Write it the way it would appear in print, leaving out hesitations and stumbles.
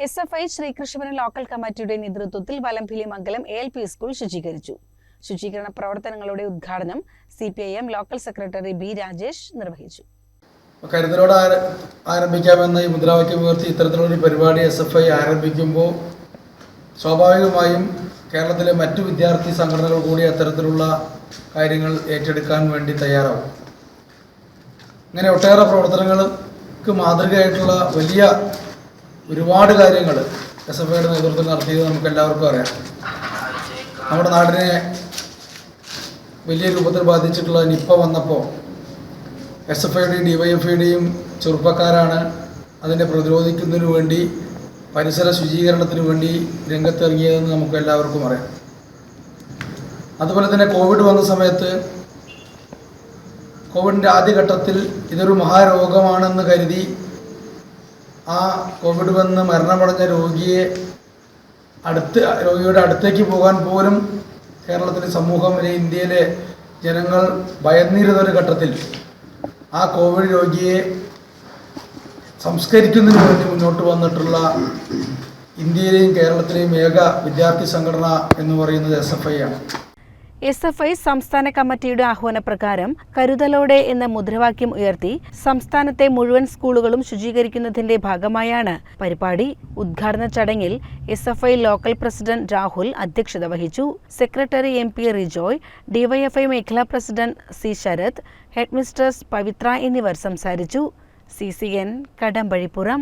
SFI Sreekrishnapuram local കമ്മിറ്റിയുടെ നേതൃത്വത്തിൽ വലംഭിലി മംഗലം ALP school ശുചീകരിച്ചു. ശുചീകരണ പ്രവർത്തനങ്ങളുടെ ഉദ്ഘാടനം CPIM local secretary B. Rajesh നിർവഹിച്ചു. കരുതലോടെ ആരംഭിക്കാമെന്ന ഈ മുദ്രാവാക്യം ഉയർത്തി ഇത്തരത്തിലൊരു പരിപാടി SFI ആരംഭിക്കുമ്പോൾ സ്വാഭാവികമായും കേരളത്തിലെ മറ്റു വിദ്യാർത്ഥി സംഘടനകൾ കൂടി അത്തരത്തിലുള്ള കാര്യങ്ങൾ ഏറ്റെടുക്കാൻ വേണ്ടി തയ്യാറാവും. ഇങ്ങനെ ഒട്ടേറെ പ്രവർത്തനങ്ങൾക്ക് മാതൃകയായിട്ടുള്ള വലിയ ഒരുപാട് കാര്യങ്ങൾ SFIയുടെ നേതൃത്വത്തിൽ നടത്തിയത് നമുക്ക് എല്ലാവർക്കും അറിയാം. നമ്മുടെ നാടിനെ വലിയ രൂപത്തിൽ ബാധിച്ചിട്ടുള്ള നിപ്പ വന്നപ്പോൾ SFIയുടെയും DYFIയുടെയും ചെറുപ്പക്കാരാണ് അതിനെ പ്രതിരോധിക്കുന്നതിന് വേണ്ടി പരിസര ശുചീകരണത്തിന് വേണ്ടി രംഗത്തിറങ്ങിയതെന്ന് നമുക്ക് എല്ലാവർക്കും അറിയാം. അതുപോലെ തന്നെ കോവിഡ് വന്ന സമയത്ത് കോവിഡിൻ്റെ ആദ്യഘട്ടത്തിൽ ഇതൊരു മഹാരോഗമാണെന്ന് കരുതി ആ കോവിഡ് വന്ന് മരണമടഞ്ഞ രോഗിയുടെ അടുത്തേക്ക് പോകാൻ പോലും കേരളത്തിലെ സമൂഹം അല്ലെങ്കിൽ ഇന്ത്യയിലെ ജനങ്ങൾ ഭയന്നിരുന്നൊരു ഘട്ടത്തിൽ ആ കോവിഡ് രോഗിയെ സംസ്കരിക്കുന്നതിന് വേണ്ടി മുന്നോട്ട് വന്നിട്ടുള്ള ഇന്ത്യയിലെയും കേരളത്തിലെയും ഏക വിദ്യാർത്ഥി സംഘടന എന്ന് പറയുന്നത് SFI ആണ്. SFI സംസ്ഥാന കമ്മിറ്റിയുടെ ആഹ്വാനപ്രകാരം കരുതലോടെ എന്ന മുദ്രാവാക്യം ഉയർത്തി സംസ്ഥാനത്തെ മുഴുവൻ സ്കൂളുകളും ശുചീകരിക്കുന്നതിന്റെ ഭാഗമായാണ് പരിപാടി. ഉദ്ഘാടന ചടങ്ങിൽ SFI ലോക്കൽ പ്രസിഡന്റ് രാഹുൽ അധ്യക്ഷത വഹിച്ചു. സെക്രട്ടറി MP റിജോയ്, DYFI മേഖലാ പ്രസിഡന്റ് C. ശരത്, ഹെഡ്മിസ്ട്രസ് പവിത്ര എന്നിവർ സംസാരിച്ചു. CCN കടമ്പഴിപ്പുറം.